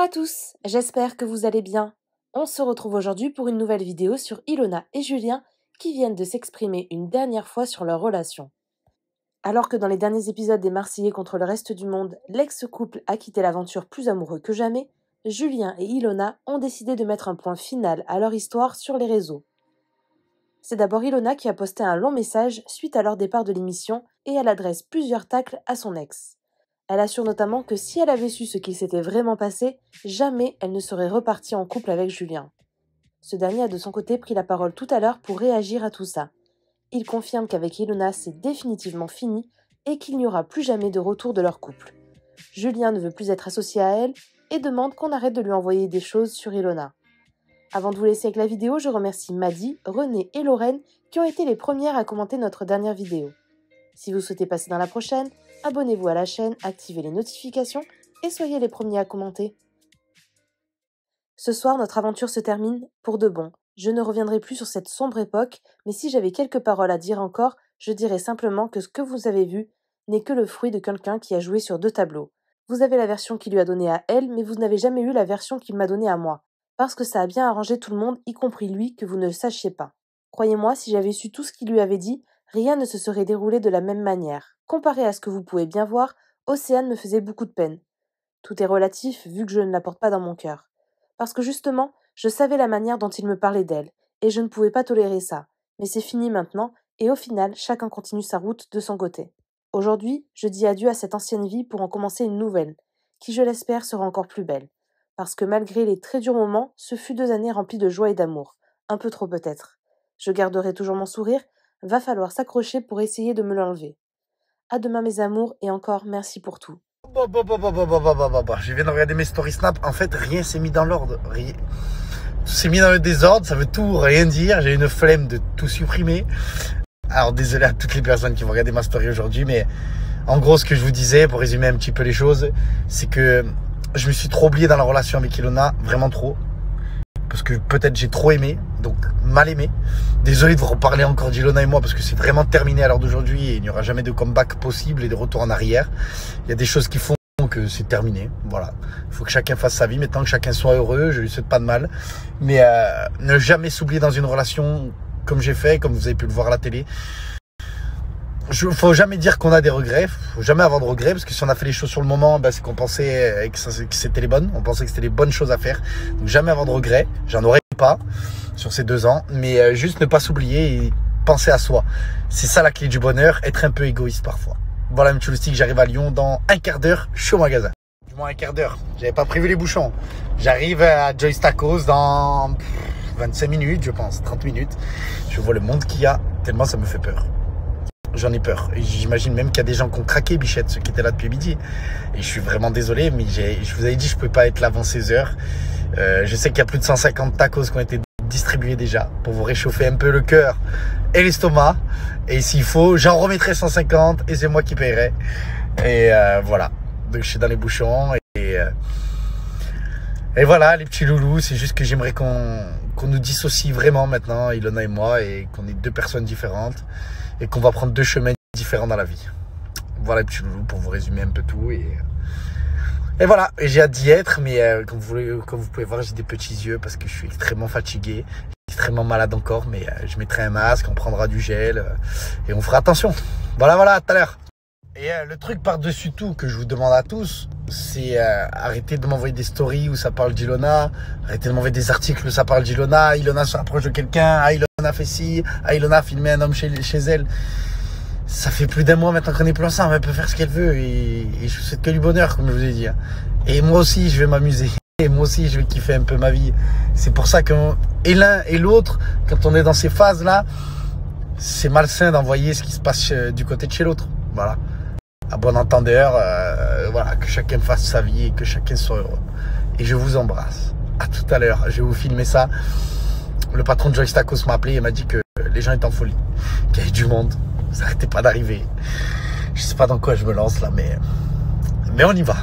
à tous, j'espère que vous allez bien. On se retrouve aujourd'hui pour une nouvelle vidéo sur Ilona et Julien qui viennent de s'exprimer une dernière fois sur leur relation. Alors que dans les derniers épisodes des Marseillais contre le reste du monde, l'ex-couple a quitté l'aventure plus amoureux que jamais, Julien et Ilona ont décidé de mettre un point final à leur histoire sur les réseaux. C'est d'abord Ilona qui a posté un long message suite à leur départ de l'émission et elle adresse plusieurs tacles à son ex. Elle assure notamment que si elle avait su ce qui s'était vraiment passé, jamais elle ne serait repartie en couple avec Julien. Ce dernier a de son côté pris la parole tout à l'heure pour réagir à tout ça. Il confirme qu'avec Ilona c'est définitivement fini et qu'il n'y aura plus jamais de retour de leur couple. Julien ne veut plus être associé à elle et demande qu'on arrête de lui envoyer des choses sur Ilona. Avant de vous laisser avec la vidéo, je remercie Maddy, René et Lorraine qui ont été les premières à commenter notre dernière vidéo. Si vous souhaitez passer dans la prochaine, abonnez-vous à la chaîne, activez les notifications et soyez les premiers à commenter. Ce soir, notre aventure se termine pour de bon. Je ne reviendrai plus sur cette sombre époque, mais si j'avais quelques paroles à dire encore, je dirais simplement que ce que vous avez vu n'est que le fruit de quelqu'un qui a joué sur deux tableaux. Vous avez la version qu'il lui a donnée à elle, mais vous n'avez jamais eu la version qu'il m'a donnée à moi. Parce que ça a bien arrangé tout le monde, y compris lui, que vous ne le sachiez pas. Croyez-moi, si j'avais su tout ce qu'il lui avait dit, rien ne se serait déroulé de la même manière. Comparé à ce que vous pouvez bien voir, Océane me faisait beaucoup de peine. Tout est relatif vu que je ne la porte pas dans mon cœur. Parce que justement, je savais la manière dont il me parlait d'elle, et je ne pouvais pas tolérer ça. Mais c'est fini maintenant, et au final, chacun continue sa route de son côté. Aujourd'hui, je dis adieu à cette ancienne vie pour en commencer une nouvelle, qui je l'espère sera encore plus belle. Parce que malgré les très durs moments, ce fut 2 années remplies de joie et d'amour. Un peu trop peut-être. Je garderai toujours mon sourire, va falloir s'accrocher pour essayer de me l'enlever. À demain mes amours, et encore merci pour tout. Je viens de regarder mes stories Snap, en fait rien s'est mis dans l'ordre. Rien... Tout s'est mis dans le désordre, ça veut tout rien dire, j'ai une flemme de tout supprimer. Alors désolé à toutes les personnes qui vont regarder ma story aujourd'hui, mais en gros ce que je vous disais, pour résumer un petit peu les choses, c'est que je me suis trop oublié dans la relation avec Ilona, vraiment trop. Parce que peut-être j'ai trop aimé, donc mal aimé. Désolé de vous reparler encore d'Ilona et moi, parce que c'est vraiment terminé à l'heure d'aujourd'hui et il n'y aura jamais de comeback possible et de retour en arrière. Il y a des choses qui font que c'est terminé, voilà. Il faut que chacun fasse sa vie, maintenant que chacun soit heureux, je lui souhaite pas de mal. Mais ne jamais s'oublier dans une relation comme j'ai fait, comme vous avez pu le voir à la télé. Faut jamais dire qu'on a des regrets, faut jamais avoir de regrets, parce que si on a fait les choses sur le moment, ben c'est qu'on pensait que c'était les bonnes, on pensait que c'était les bonnes choses à faire. Donc jamais avoir de regrets, j'en aurais pas sur ces 2 ans, mais juste ne pas s'oublier et penser à soi. C'est ça la clé du bonheur, être un peu égoïste parfois. Voilà, M. Lustig, j'arrive à Lyon dans un quart d'heure, je suis au magasin. Du moins un quart d'heure, j'avais pas prévu les bouchons. J'arrive à Joyce Tacos dans 25 minutes, je pense, 30 minutes. Je vois le monde qu'il y a, tellement ça me fait peur. J'en ai peur. Et j'imagine même qu'il y a des gens qui ont craqué, Bichette, ceux qui étaient là depuis midi. Et je suis vraiment désolé, mais je vous avais dit, je peux pas être là avant 16 heures. Je sais qu'il y a plus de 150 tacos qui ont été distribués déjà pour vous réchauffer un peu le cœur et l'estomac. Et s'il faut, j'en remettrai 150 et c'est moi qui paierai. Et voilà. Donc je suis dans les bouchons et voilà, les petits loulous. C'est juste que j'aimerais qu'on nous dissocie vraiment maintenant, Ilona et moi, et qu'on ait 2 personnes différentes. Et qu'on va prendre 2 chemins différents dans la vie. Voilà les petits loulous pour vous résumer un peu tout. Et voilà, et j'ai hâte d'y être, mais comme vous pouvez voir, j'ai des petits yeux parce que je suis extrêmement fatigué, extrêmement malade encore, mais je mettrai un masque, on prendra du gel et on fera attention. Voilà, à tout à l'heure. Et le truc par-dessus tout que je vous demande à tous, c'est arrêtez de m'envoyer des stories où ça parle d'Ilona, arrêtez de m'envoyer des articles où ça parle d'Ilona, Ilona se rapproche de quelqu'un, ah Ilona fait ci, ah Ilona a filmé un homme chez elle. Ça fait plus d'1 mois maintenant qu'on est plus ensemble, elle peut faire ce qu'elle veut et je vous souhaite que du bonheur comme je vous ai dit. Et moi aussi je vais m'amuser, et moi aussi je vais kiffer un peu ma vie. C'est pour ça que et l'un et l'autre, quand on est dans ces phases-là, c'est malsain d'envoyer ce qui se passe du côté de chez l'autre. Voilà. À bon entendeur, voilà, que chacun fasse sa vie et que chacun soit heureux. Et je vous embrasse. À tout à l'heure, je vais vous filmer ça. Le patron de Joyce Tacos m'a appelé et m'a dit que les gens étaient en folie, qu'il y avait du monde, ça n'arrêtait pas d'arriver. Je sais pas dans quoi je me lance là, mais on y va.